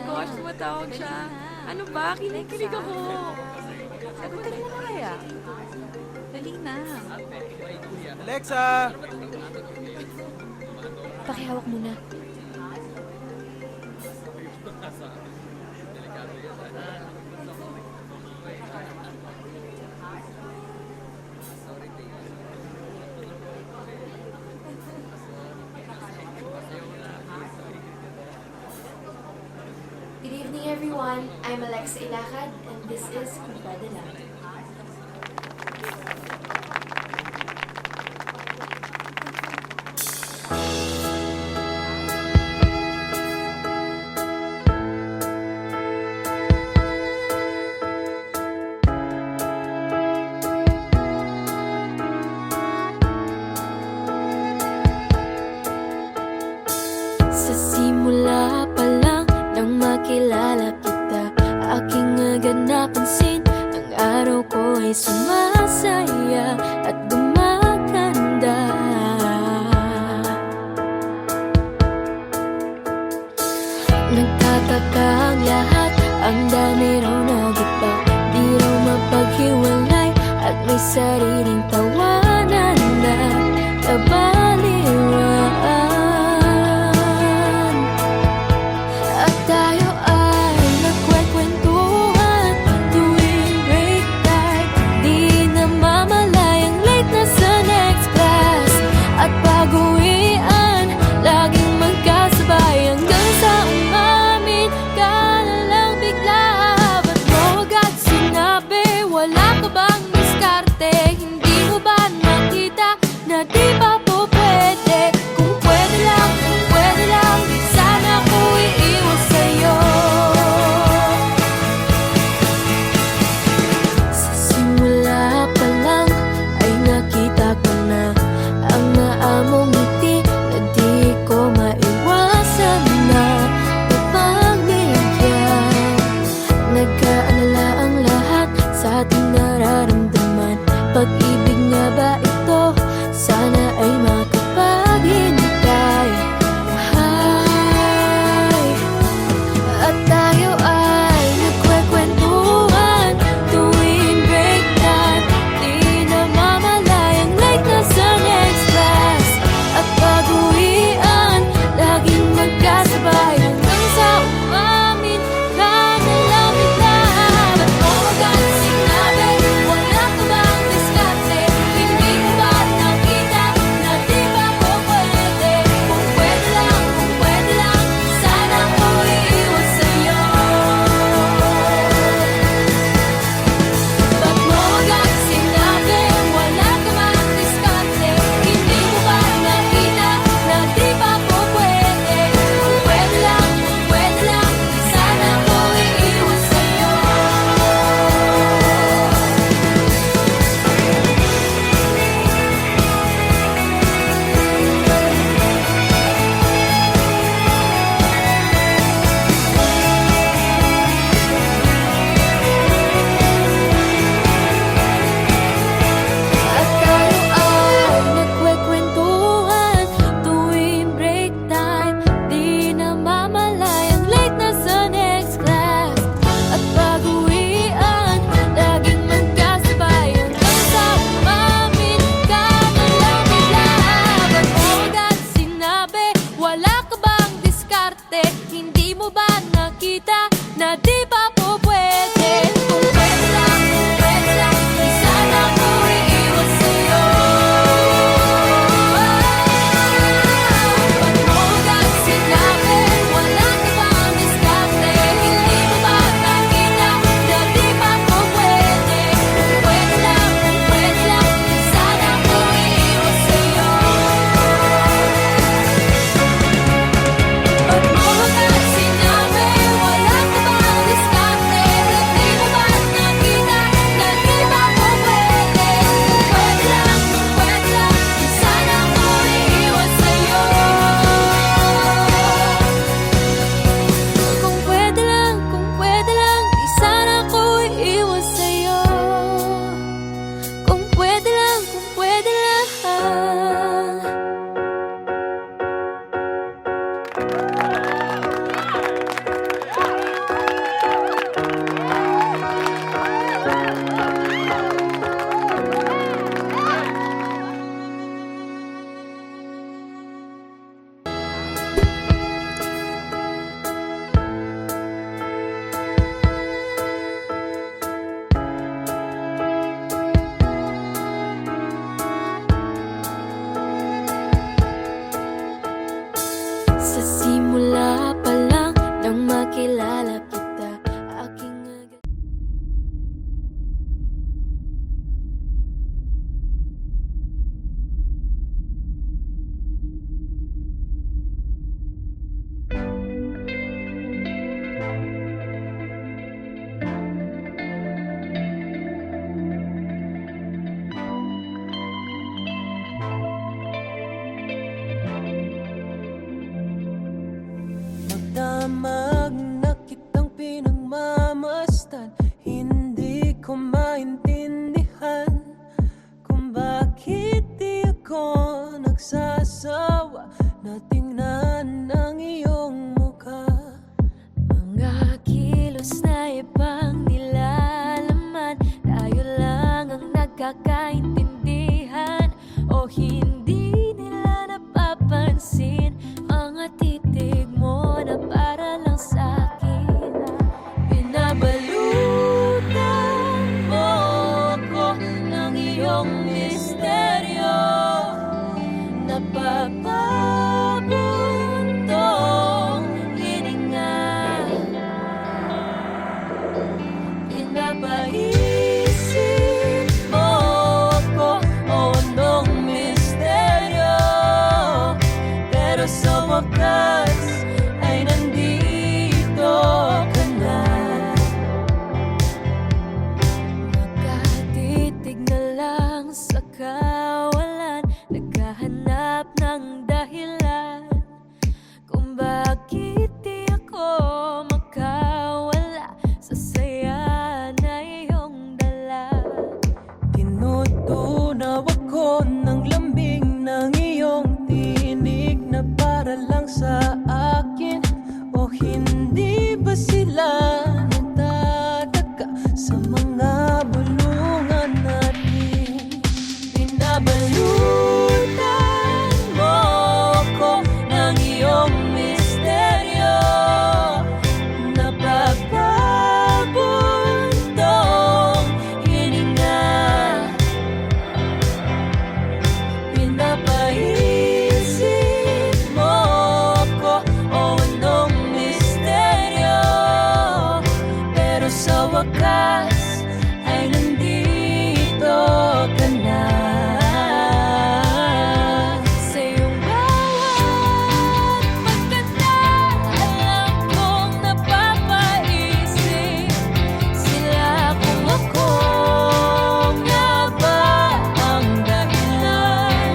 gosh, tumatawag siya. Ano ba? Kinikilig ako. Sagutin mo na kaya. Dali na. Alexa! Pakihawak muna. Good evening, everyone. I'm Alexa Ilacad, and this is Kumpada Lang. Sa simula pa lang nang makilala kita, aking agad napansin ang araw ko ay sumasaya at gumaganda. Nagtataka ang lahat, ang dami raw nagiba, di raw mapaghiwalay at may sariling tawanan na kabaliwan. At tayo ay nagkwekwentuhan tuwing break time, di namamalayang late na sa next class. At pag-uwian, laging magkasabay hanggang sa umamin ka na lang bigla. Ba't mo agad sinabi, wala ka bang diskarte? Hindi mo ba nakita na di pa po pwede? Kung pwede lang, di sana ko iiwas sa'yo. Sa simula pa lang ay nakita ko na ang naamong ngiti na di ko maiwasan na mapagbigyan. Nagkaalala ang lahat sa ating nararamdaman. Pag-ibig nga ba ito? Sana ay makapaghintay. Ay, at tayo ay nagkwekwentuhan tuwing break time, di namamalayang late na sa next class. At pag-uwian, laging magkasabay hanggang sa umamin ka na lang bigla. Ba't mo agad sinabi, wala ka bang diskarte? Hindi mo ba nakita na di ba po pwede? Kung pwede lang, sana ko iiwas sa'yo. Ba't mo agad sinabi, wala ka bang diskarte? Hindi mo ba nakita na di ba po pwede? Kung pwede lang, sana ko iiwas sa'yo. At tayo ay nagkwekwentuhan tuwing break time, di namamalayang late na sa next class. At pag-uwian, laging magkasabay hanggang sa umamin ka na lang bigla. Ba't mo agad sinabi, wala ka bang diskarte? Hindi mo ba nakita na di ba po pwede? Kung pwede lang, di sana ko iiwas sa'yo. Ba't mo agad sinabi, wala ka bang diskarte? Hindi mo ba nakita na di ba po pwede? Kung pwede lang, di sana ko iiwas sa'yo. Ba't mo agad sinabi, wala ka bang diskarte? Hindi ba sila nagtataka sa mga bulungan natin? Pinabalutan mo ko ng iyong misteryo. Napapabuntong hininga. Pinapaisip mo ko, o anong misteryo. Pero sa wakas ay nandito ka na. Sa iyong bawat pagkanta, alam kong napapaisip sila kung ako nga ba ang dahilan.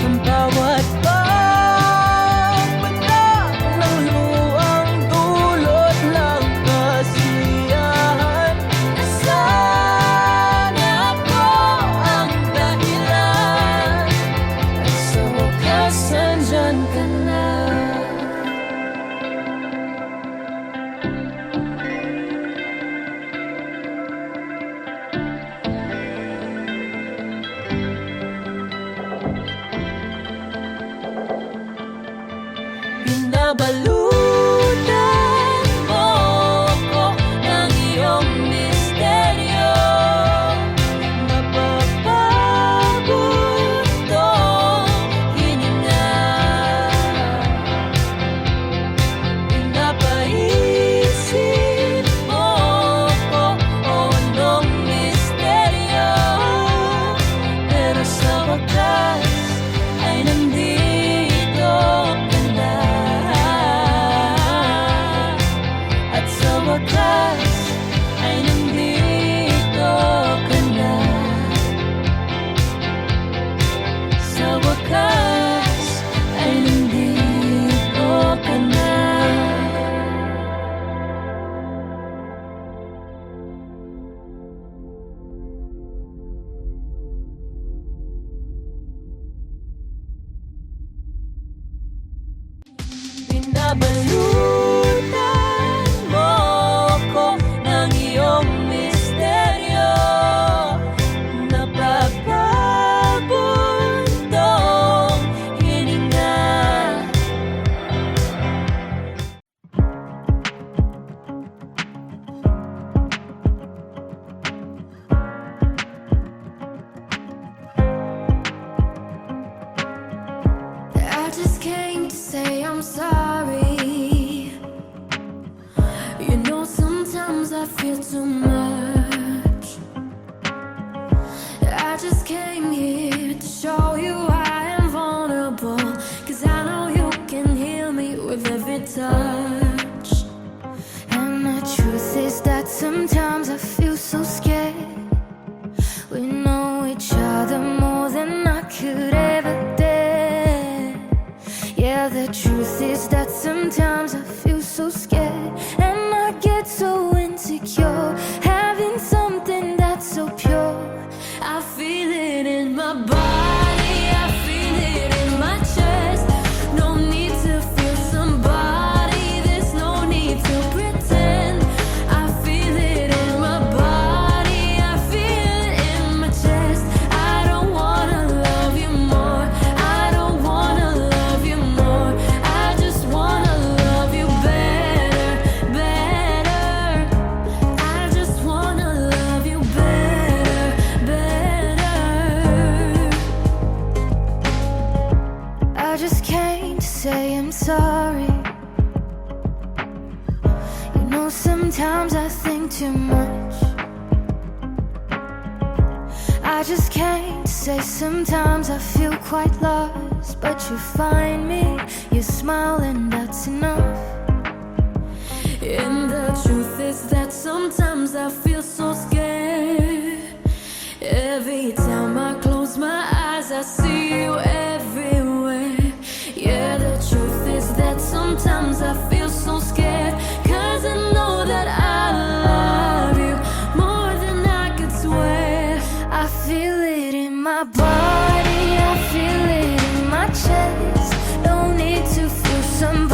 Sa bawat pagbata ng luwang dulot ng kasiyahan, na sana ako ang dahilan. At sa wakas nandyan ka na. Pinabalutan mo ko ng iyong misteryo. Napapabuntong hininga. Pinapaisip mo ko, o anong misteryo. Pero sa wakas ay nandito ka na. At sa wakas ay nandito ka na. Sa wakas ay nandito ka na. Pinabalutan mo ko ng iyong misteryo. Napapabuntong hininga. I just came to say I'm sorry. You know, sometimes I feel too much. I just came here to show you I am vulnerable, 'cause I know you can heal me with every touch. And the truth is that sometimes I feel so scared. We know each other more than I could ever dare. Yeah, the truth is that sometimes I feel so scared, and I get so insecure, having something that's so pure. I feel it in my body, I feel it in my chest. No need to feel somebody, there's no need to pretend. I feel it in my body, I feel it in my chest. I don't wanna love you more, I don't wanna love you more. I just wanna love you better, better. I just wanna love you better, better. I just came to say I'm sorry. You know, sometimes I think too much. I just came to say sometimes I feel quite lost, but you find me, you smile, and that's enough. And the truth is that sometimes I feel so scared. Every time I close my eyes, I see you everywhere. Yeah, the truth is that sometimes I feel so scared, 'cause I know that I love you more than I could swear. I feel it in my body, I feel it in my chest. No need to feel somebody.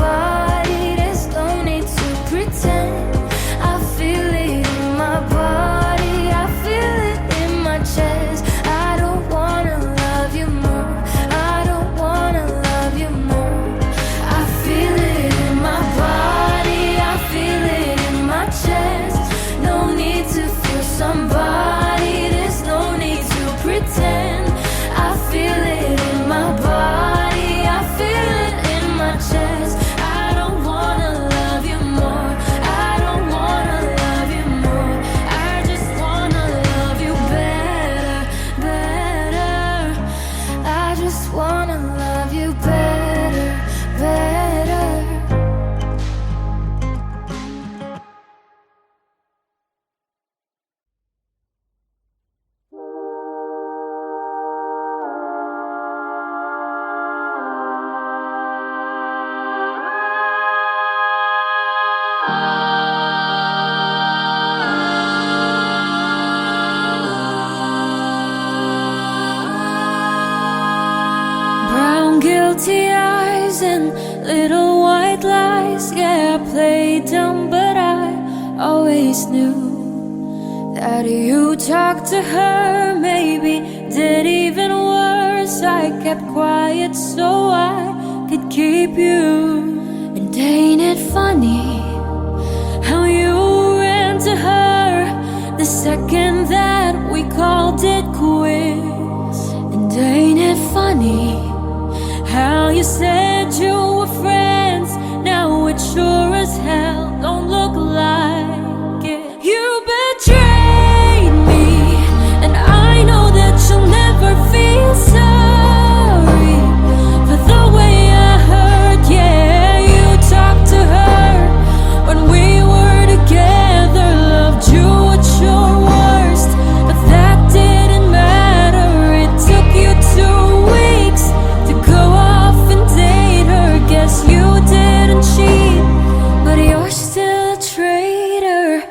play dumb, but I always knew that you talked to her, maybe did even worse. I kept quiet so I could keep you. And ain't it funny how you ran to her the second that we called it quits? And ain't it funny how you said you were friends, now it sure as hell don't look like it. You betrayed me, and I know that you'll never feel sorry for the way I hurt. Yeah, you talked to her when we were together, loved you at your worst, but that didn't matter. It took you 2 weeks to go off and date her. Guess you didn't cheat, but you're still a traitor.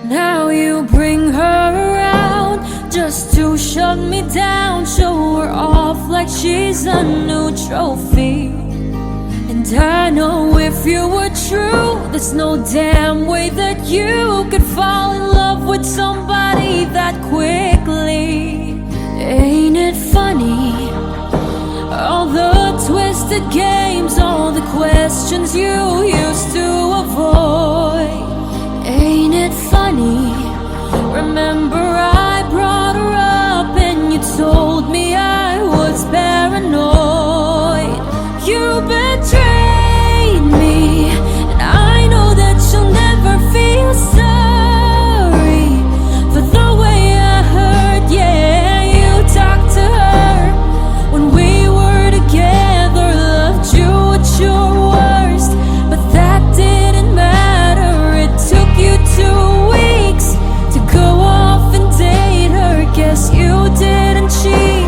Now you bring her around just to shut me down, show her off like she's a new trophy. And I know if you were true, there's no damn way that you could fall in love with somebody that quickly. Ain't it funny, all the twisted games, all the questions you used to avoid? Ain't it funny, remember I brought her up and you told me I was paranoid. You betrayed me, and I know that you'll never feel sorry for the way I hurt. Yeah, you talked to her when we were together, loved you at your worst, but that didn't matter. It took you 2 weeks to go off and date her. Guess you didn't cheat,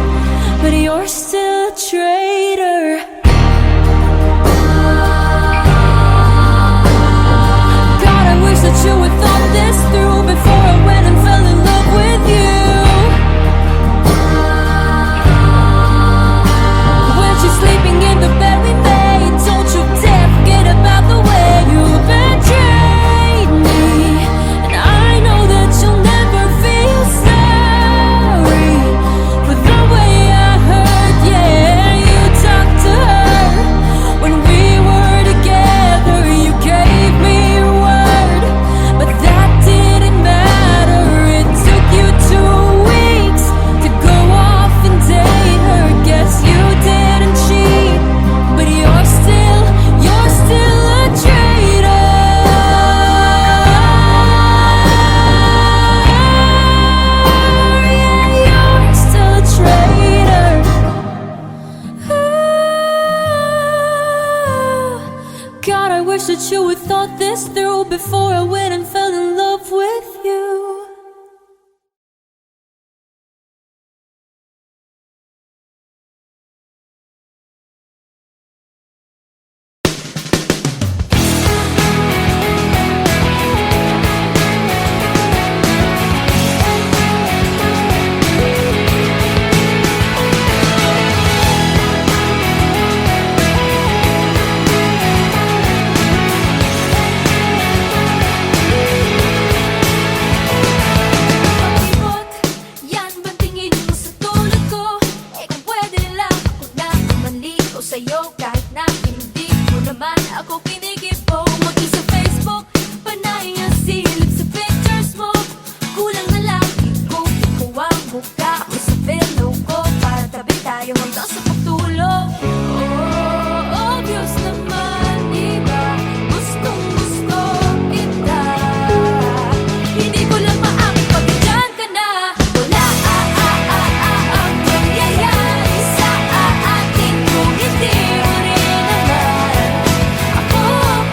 but you're still a traitor. God, I wish that you had thought this through before I went and fell in love with you. When she's sleeping in the bed we made, don't you dare forget about the way you betrayed me. And I know that you'll never feel sorry for the way I hurt. Yeah, you talked to her when we were together. You gave me your word, but that didn't matter. It took you 2 weeks to go off and date her. Guess you didn't cheat, but you're still a traitor. Yeah, you're still a traitor. God, I wish that you had thought this through before I went and fell in love with you. Yan bang tingin mo sa tulad ko? Eh kung pwede lang ako na manligaw sa'yo, kahit na hindi mo naman ako kinikibo. Mag-isa Facebook, panay ang silip sa pictures mo. Kulang na lang kung ikaw ang mukha ko sa pillow ko, para tabi tayo hanggang sa pagtulog. Oh, obvious naman, diba? Gustong-gusto kita. Hindi ko lang maamit pag nandyan ka na. Wala ang mangyayari sa atin kung hindi mo rin naman ako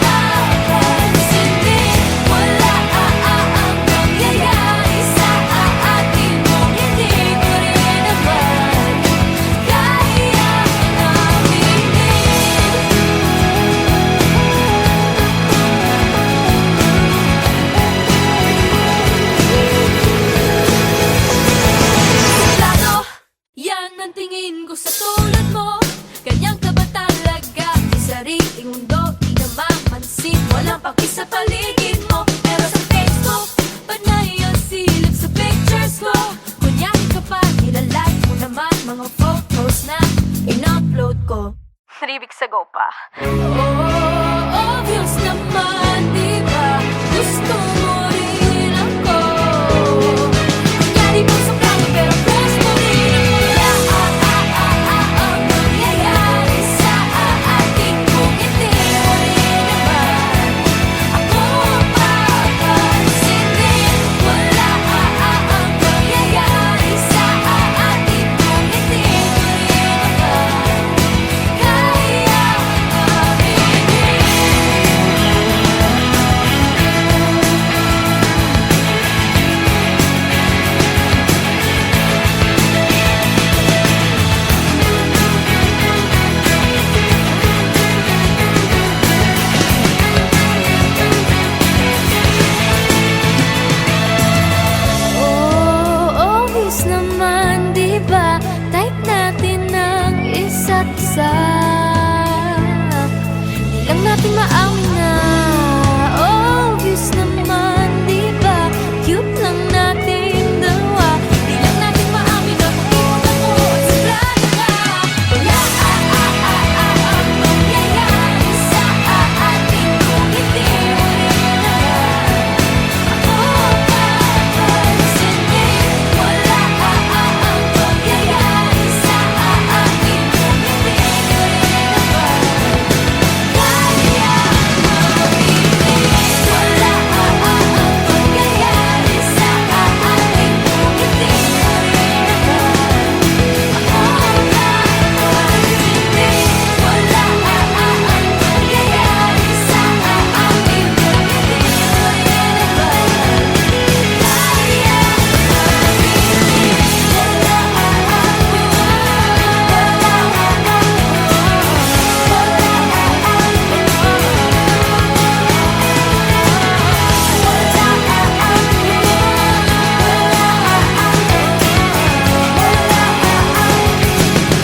babalik. Rivik Sago pa. Oh, obvious naman, di ba? Gusto mo rin ako. Kaya di mo sobrang pero gusto rin ako. Ang nangyayari sa ating bukiti mo rin naman. Ako papansinin. Wala ang nangyayari sa ating bukiti mo rin naman. Kaya Oh, obvious naman, di ba? Type natin ng isa't isa. Di lang natin maamin na obvious naman, di ba? Cute lang natin dalawa. Di lang natin maamin na pag-ibig ako at sigurado ka. wala ang mangyayari sa ating bukiti mo rin naman. Ako papansinin. Wala ang mangyayari sa ating bukiti mo rin naman. Kaya mamimili. Wala ang mangyayari sa ating bukiti mo rin naman. Ako papansinin. Wala ang mangyayari sa ating bukiti mo rin naman. Kaya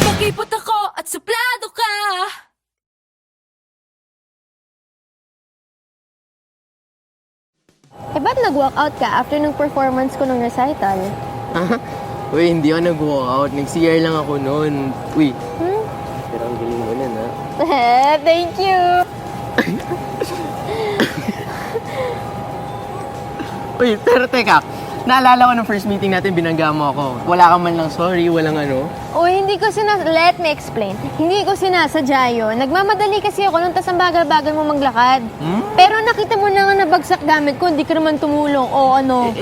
Pag-ipot ako at suplado ka. Eh, ba't nag-walkout ka after ng performance ko ng recital? Uy, hindi ako nag-walkout. Nag-CR lang ako noon. Uy, pero ang galing mo nun, ha? Thank you! Uy, pero teka. Naalala ko ng first meeting natin, binangga mo ako. Wala ka man lang sorry, walang ano. O, hindi ko let me explain. Hindi ko sinasadya yun. Nagmamadali kasi ako nung tas ang bagal-bagal mo maglakad. Pero nakita mo na nga nabagsak gamit ko, hindi ka naman tumulong. O ano?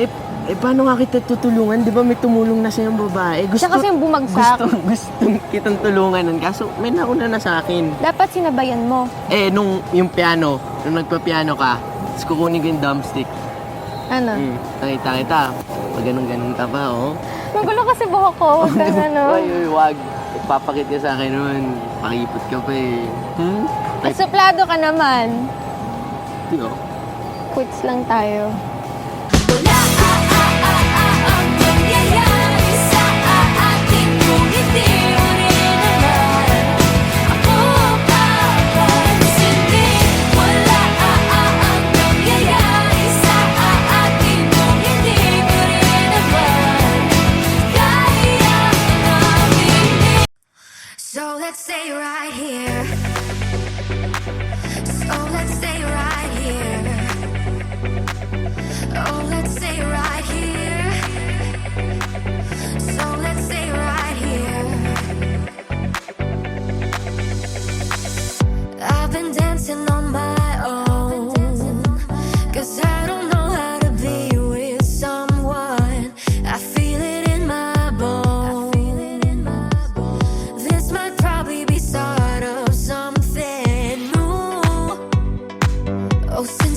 Paano nga kita tutulungan? Di ba may tumulong na sa'yong babae? Siya kasi yung bumagsak. Gusto kitang tulungan nun. Kaso may nauna na sa akin. Dapat sinabayan mo. Nung yung piano, nung nagpa-piano ka, tapos kukunin ko yung drumstick. Ano? Nakita kita. Pag ganun-ganun ka pa, oh. Magulo kasi buhok ko. Huwag kang ano. Uy, wag. Ipapakit ka sa akin nun. Pakipot ka pa eh. At suplado ka naman. Tiyo. Quits lang tayo. wala ang mangyayari sa ating bukiti mo rin naman. Ako papansinin. Wala ang nangyayari sa ating bukiti mo rin naman. Kaya namin. So let's stay right here. So let's stay right here. Oh, let's stay right here. So let's stay right here. I've been dancing on my own, 'cause I don't know how to be with someone. I feel it in my bones. This might probably be start of something new. Oh, since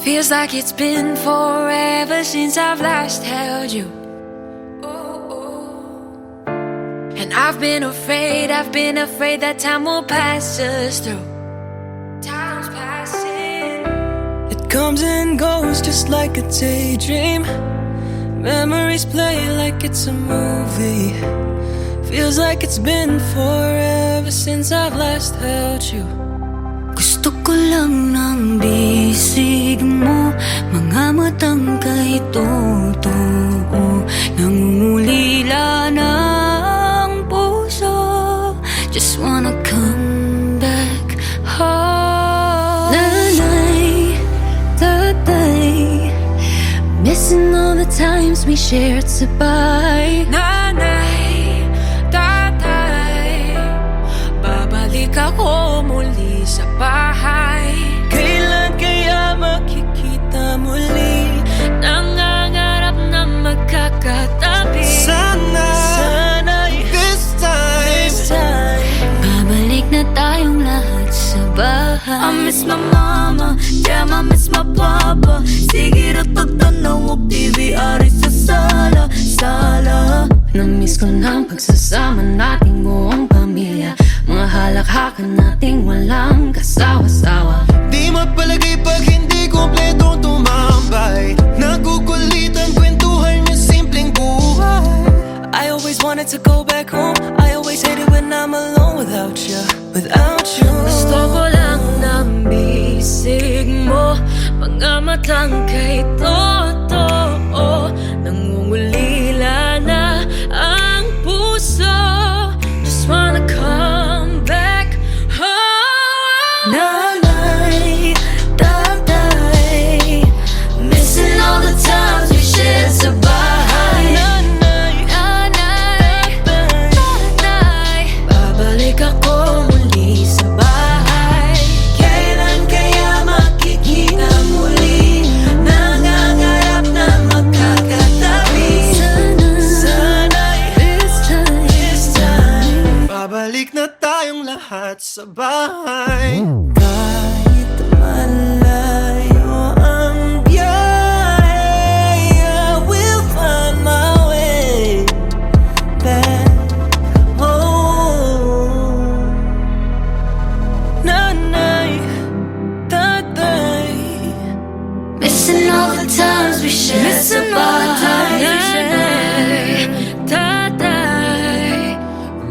Feels like it's been forever since I've last held you. And I've been afraid that time will pass us through. Time's passing. It comes and goes just like a daydream. Memories play like it's a movie. Feels like it's been forever since I've last held you. Gusto ko lang ng bisig mo, mga matang kay totoo, nangungulila ng puso. Just wanna come back home. Nanay, tatay, missing all the times we shared sabay. Nanay, tatay, babalik ako muli sa bahay. Kailan kaya makikita muli? Nangangarap na magkakatabi. Sana'y this time babalik na tayong lahat sa bahay. I miss my mama, damn I miss my papa. Sige ra't pagtanaw og TV ari sa sala. Na-miss ko ng pagsasama nating buong pamilya, mga halakhakan nating walang kasawa-sawa. Di mapalagay pag hindi kompletong tumambay. Nagukulitan kwentuhan yung simpleng buhay. I always wanted to go back home. I always hated when I'm alone without you. Gusto ko lang ng bisig mo, mga matang kay totoo, nangungulila na ang puso. Just wanna come back home. Nanay, tatay, missing all the times we shared sa bahay. Nanay, tatay, babalik ako muli sa bahay. Kailan kaya makikita muli? Nangangarap na magkakatabi. Sana'y this time babalik na tayong lahat sa bahay. Kahit malayo ang biyahe, I will find my way back home. Nanay, tatay, missing all the times we shared sa bahay. Nanay, tatay,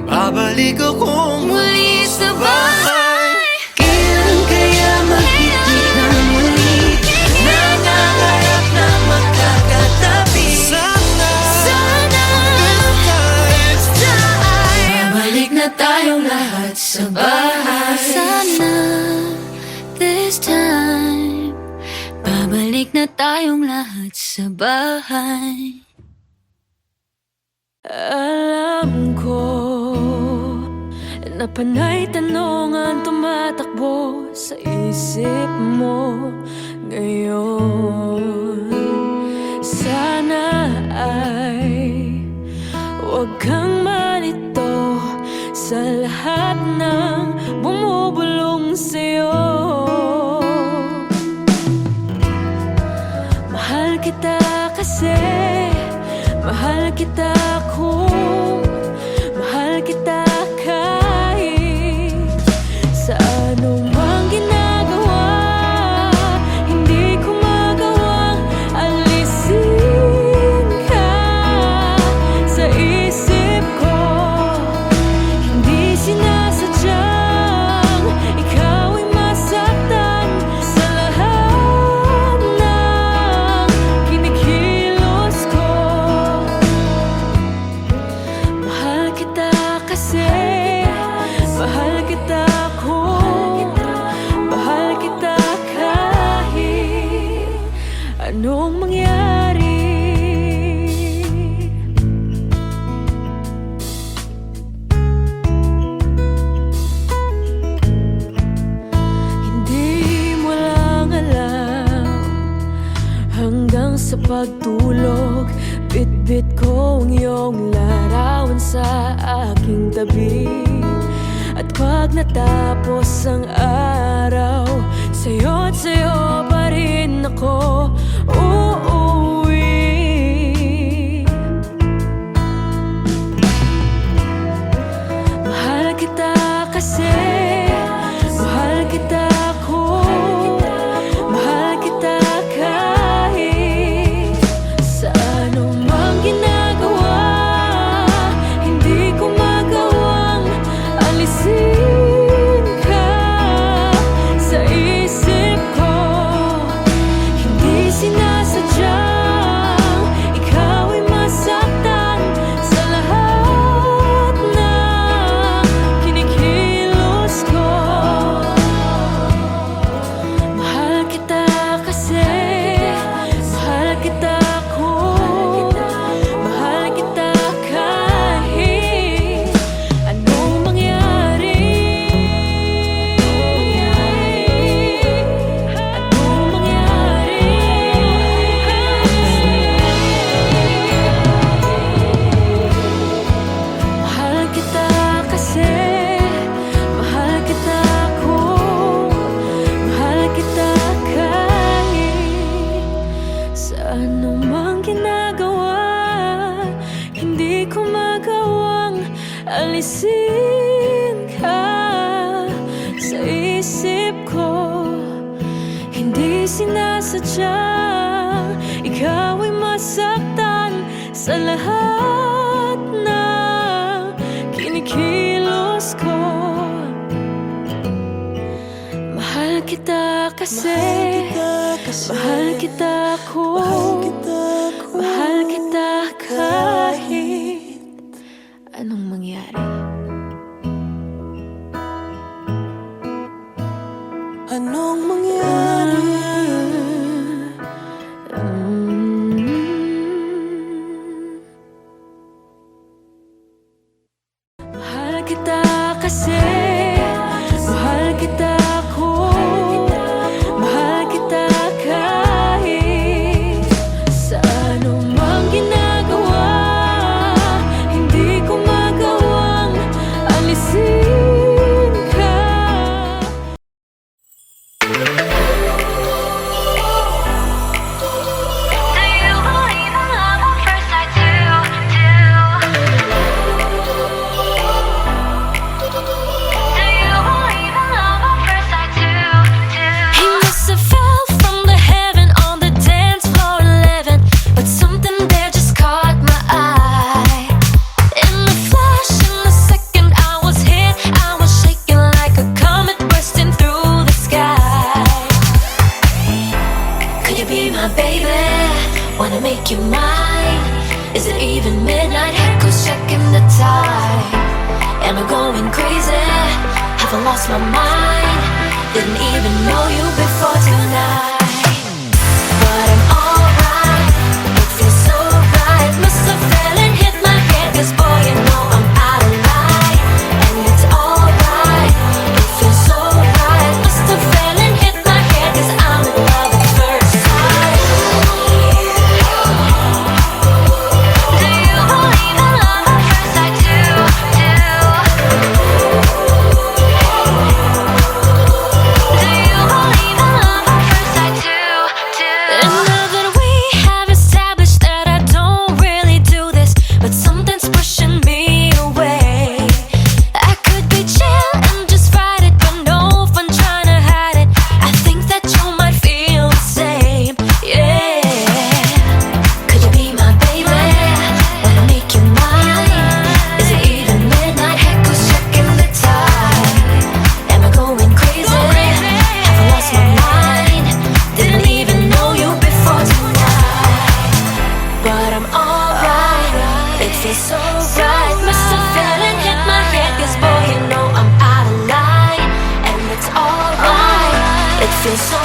babalik akong muli sa bahay. Kailan kaya makikita muli? Nangangarap na magkakatabi. Sana this time babalik na tayong lahat sa bahay. Sana this time babalik na tayong lahat sa bahay. Alam ko na panay tanongan tumatakbo sa isip mo ngayon. Sana ay huwag kang malito sa lahat ng bumubulong sa'yo. Mahal kita kasi, mahal kita kung mahal kita kahit sa anumang ginagawa. Hindi ko magawang alisin ka sa isip ko. Hindi sinasadyang ikaw ay masaktan sa lahat ng kinikilos ko. Mahal kita kasi, mahal kita kung mahal kita kahit anong mangyari. Hindi mo lang alam, hanggang sa pagtulog, bit-bit ko ang iyong larawan sa aking tabi. At pag natapos ang araw, sa'yo at sa'yo pa rin ako sinasadya. Ikaw ay masaktan sa lahat ng kinikilos ko. Mahal kita kasi, mahal kita ko, mahal kita kahit anong mangyari. Anong mangyari? Mahal kita kasi, mahal kita ko, mahal kita kahit sa anumang ginagawa. Hindi ko magawang alisin ka. He must have fell from the heaven on the dance floor living, but something there just caught my eye. In the flash, in the second I was hit, I was shaking like a comet bursting through the sky. Could you be my baby? Wanna make you mine? Is it even midnight? Echoes checking the time. Am I going crazy? Have I lost my mind? Didn't even know you before tonight. But I'm alright. It feels so right. Must have fell and hit my head, 'cause boy, you know I'm out of line. And it's alright. It feels so right. Must have fell and hit my head, 'cause I'm in love at first sight. Do you believe in love at first sight too? Do you believe in love at first sight too? And now that we have established that I don't really do this, but something's pushing me away. I could be chill and just fight it, but no fun trying to hide it. I think that you might feel the same, yeah. Could you be my baby? Wanna make you mine? Is it even midnight? Echoes checking the time. Am I going crazy? Have I lost my mind? Didn't even know you before tonight. But I'm alright. It feels so right. Must have fell and hit my head, 'cause boy, you know I'm out of line. And it's alright. It feels so